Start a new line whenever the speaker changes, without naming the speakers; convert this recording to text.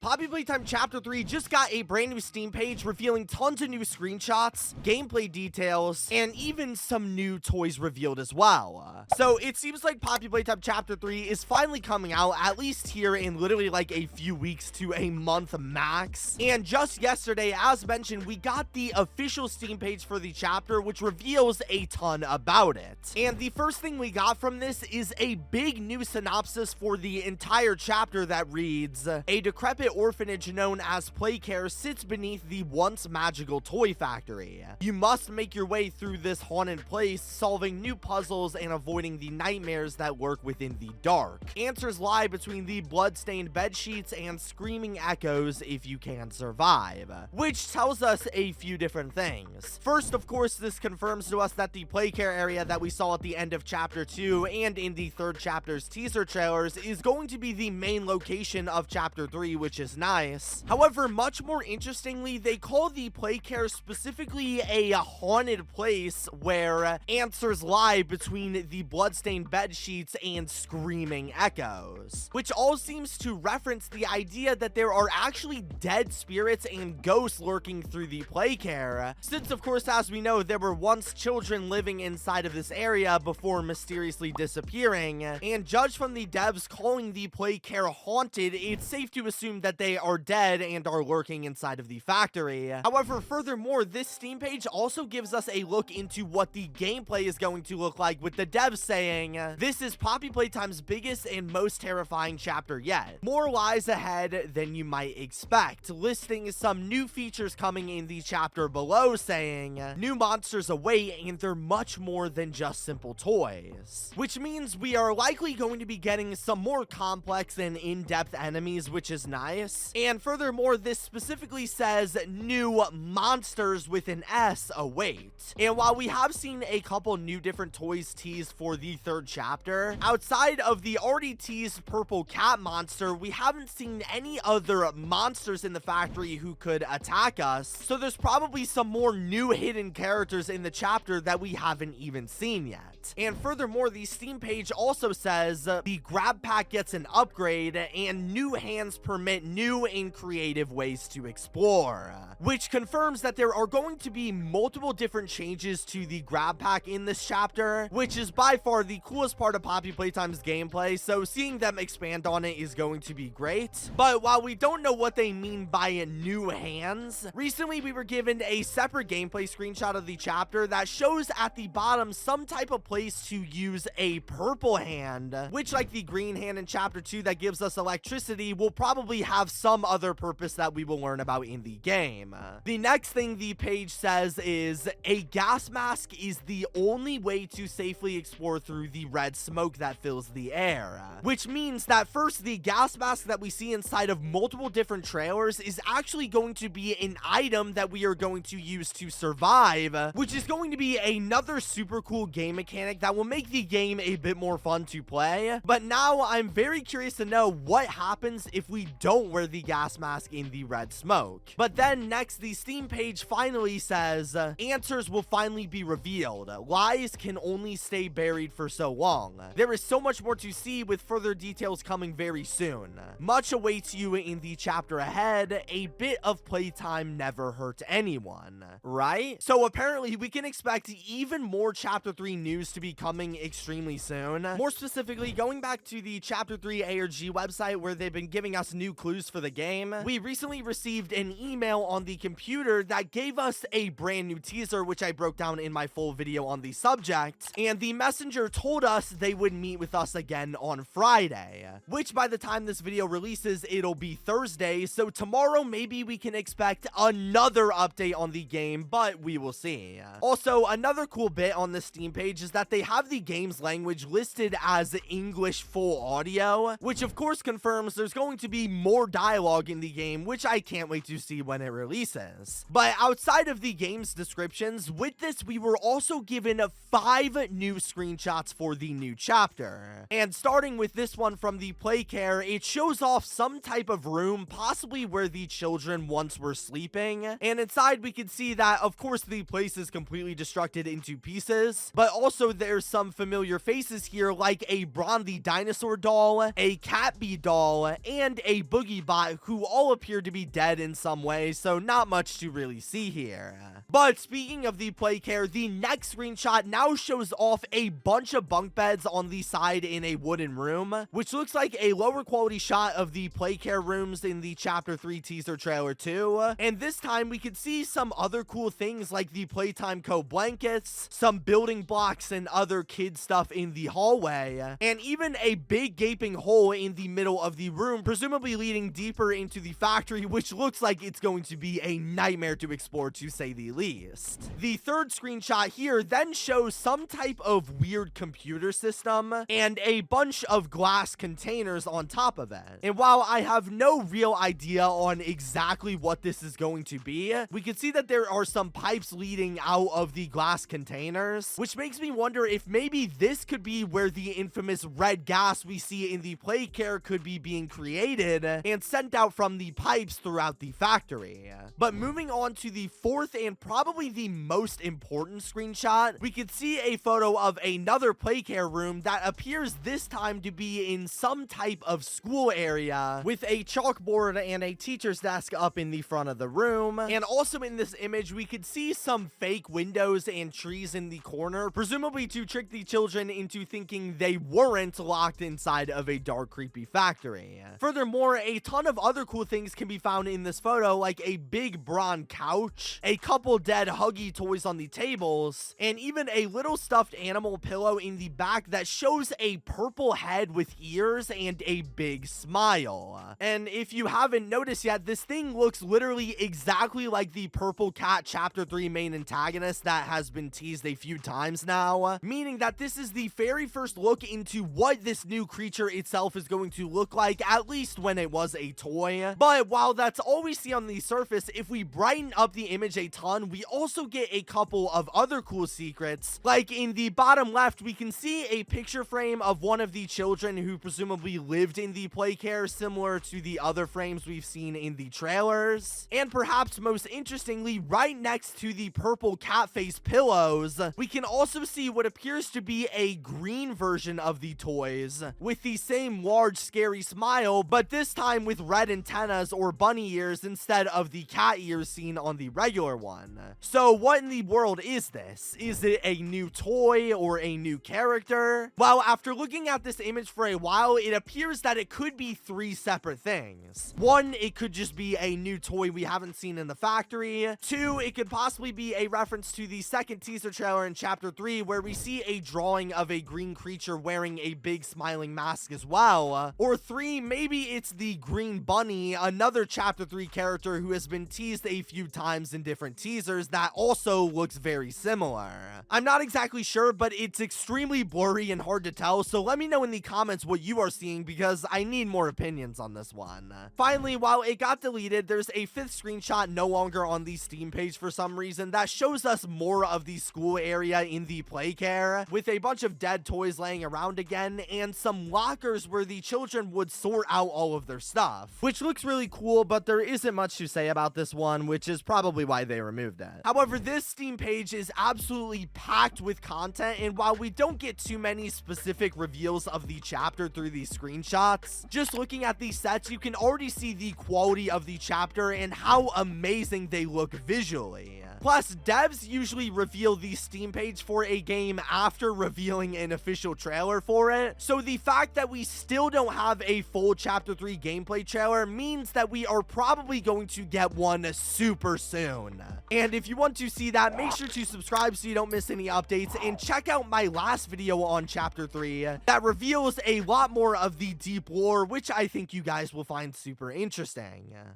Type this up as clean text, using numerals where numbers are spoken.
Poppy Playtime Chapter 3 just got a brand new Steam page revealing tons of new screenshots, gameplay details, and even some new toys revealed as well. So it seems like Poppy Playtime Chapter 3 is finally coming out, at least here in literally like a few weeks to a month max. And just yesterday, as mentioned, we got the official Steam page for the chapter, which reveals a ton about it. And the first thing we got from this is a big new synopsis for the entire chapter that reads, "A decrepit orphanage known as Playcare sits beneath the once magical toy factory. You must make your way through this haunted place, solving new puzzles and avoiding the nightmares that lurk within the dark. Answers lie between the blood-stained bed sheets and screaming echoes if you can survive." Which tells us a few different things. First, of course, this confirms to us that the Playcare area that we saw at the end of Chapter 2 and in the third chapter's teaser trailers is going to be the main location of Chapter 3, which is nice. However, much more interestingly, they call the Playcare specifically a haunted place where answers lie between the bloodstained bed sheets and screaming echoes, which all seems to reference the idea that there are actually dead spirits and ghosts lurking through the Playcare, since of course, as we know, there were once children living inside of this area before mysteriously disappearing, and judged from the devs calling the Playcare haunted, it's safe to assume that they are dead and are lurking inside of the factory. However, furthermore, this Steam page also gives us a look into what the gameplay is going to look like, with the devs saying, "This is Poppy Playtime's biggest and most terrifying chapter yet. More lies ahead than you might expect," listing some new features coming in the chapter below, saying, "New monsters await, and they're much more than just simple toys." Which means we are likely going to be getting some more complex and in-depth enemies, which is nice. And furthermore, this specifically says new monsters with an S await. And while we have seen a couple new different toys teased for the third chapter, outside of the already teased purple cat monster, we haven't seen any other monsters in the factory who could attack us. So there's probably some more new hidden characters in the chapter that we haven't even seen yet. And furthermore, the Steam page also says the grab pack gets an upgrade and new hands permit new and creative ways to explore, which confirms that there are going to be multiple different changes to the grab pack in this chapter, which is by far the coolest part of Poppy Playtime's gameplay, so seeing them expand on it is going to be great. But while we don't know what they mean by new hands, recently we were given a separate gameplay screenshot of the chapter that shows at the bottom some type of place to use a purple hand, which, like the green hand in Chapter 2 that gives us electricity, will probably have some other purpose that we will learn about in the game. The next thing the page says is, "A gas mask is the only way to safely explore through the red smoke that fills the air," which means that first, the gas mask that we see inside of multiple different trailers is actually going to be an item that we are going to use to survive, which is going to be another super cool game mechanic that will make the game a bit more fun to play. But now I'm very curious to know what happens if we don't wear the gas mask in the red smoke. But then next, the Steam page finally says, "Answers will finally be revealed. Lies can only stay buried for so long. There is so much more to see, with further details coming very soon. Much awaits you in the chapter ahead. A bit of playtime never hurt anyone." Right? So apparently we can expect even more Chapter 3 news to be coming extremely soon. More specifically, going back to the Chapter 3 ARG website where they've been giving us new clues for the game, we recently received an email on the computer that gave us a brand new teaser, which I broke down in my full video on the subject, and the messenger told us they would meet with us again on Friday, which by the time this video releases, it'll be Thursday, so tomorrow maybe we can expect another update on the game, but we will see. Also, another cool bit on the Steam page is that they have the game's language listed as English full audio, which of course confirms there's going to be more dialogue in the game, which I can't wait to see when it releases. But outside of the game's descriptions, with this we were also given 5 new screenshots for the new chapter. And starting with this one from the Playcare, it shows off some type of room, possibly where the children once were sleeping. And inside we can see that, of course, the place is completely destructed into pieces, but also there's some familiar faces here, like a Bronzy dinosaur doll, a Cat Bee doll, and a Boogie Huggy Bot, who all appear to be dead in some way, so not much to really see here. But speaking of the play care, the next screenshot now shows off a bunch of bunk beds on the side in a wooden room, which looks like a lower quality shot of the play care rooms in the chapter 3 teaser trailer too. And this time we could see some other cool things like the Playtime Co blankets, some building blocks and other kid stuff in the hallway, and even a big gaping hole in the middle of the room, presumably leading deeper into the factory, which looks like it's going to be a nightmare to explore, to say the least. The third screenshot here then shows some type of weird computer system and a bunch of glass containers on top of it. And while I have no real idea on exactly what this is going to be, we can see that there are some pipes leading out of the glass containers, which makes me wonder if maybe this could be where the infamous red gas we see in the play care could be being created and sent out from the pipes throughout the factory. But moving on to the fourth and probably the most important screenshot, we could see a photo of another play care room that appears this time to be in some type of school area with a chalkboard and a teacher's desk up in the front of the room. And also in this image, we could see some fake windows and trees in the corner, presumably to trick the children into thinking they weren't locked inside of a dark, creepy factory. Furthermore, a ton of other cool things can be found in this photo, like a big brawn couch, a couple dead Huggy toys on the tables, and even a little stuffed animal pillow in the back that shows a purple head with ears and a big smile. And if you haven't noticed yet, this thing looks literally exactly like the purple cat chapter 3 main antagonist that has been teased a few times now, meaning that this is the very first look into what this new creature itself is going to look like, at least when it was a toy. But while that's all we see on the surface, if we brighten up the image a ton, we also get a couple of other cool secrets. Like in the bottom left, we can see a picture frame of one of the children who presumably lived in the play care, similar to the other frames we've seen in the trailers. And perhaps most interestingly, right next to the purple cat face pillows, we can also see what appears to be a green version of the toys with the same large scary smile, but this time with red antennas or bunny ears instead of the cat ears seen on the regular one. So what in the world is this? Is it a new toy or a new character? Well, after looking at this image for a while, it appears that it could be three separate things. One, it could just be a new toy we haven't seen in the factory. Two, it could possibly be a reference to the second teaser trailer in chapter 3 where we see a drawing of a green creature wearing a big smiling mask as well. Or three, maybe it's the green bunny, another chapter 3 character who has been teased a few times in different teasers that also looks very similar. I'm not exactly sure, but it's extremely blurry and hard to tell, so let me know in the comments what you are seeing because I need more opinions on this one. Finally, while it got deleted, there's a fifth screenshot no longer on the Steam page for some reason that shows us more of the school area in the play care, with a bunch of dead toys laying around again and some lockers where the children would sort out all of their stuff, which looks really cool, but there isn't much to say about this one, which is probably why they removed it. However, this Steam page is absolutely packed with content, and while we don't get too many specific reveals of the chapter through these screenshots, just looking at these sets, you can already see the quality of the chapter and how amazing they look visually. Plus, devs usually reveal the Steam page for a game after revealing an official trailer for it, so the fact that we still don't have a full Chapter 3 gameplay trailer means that we are probably going to get one super soon. And if you want to see that, make sure to subscribe so you don't miss any updates, and check out my last video on Chapter 3 that reveals a lot more of the deep lore, which I think you guys will find super interesting.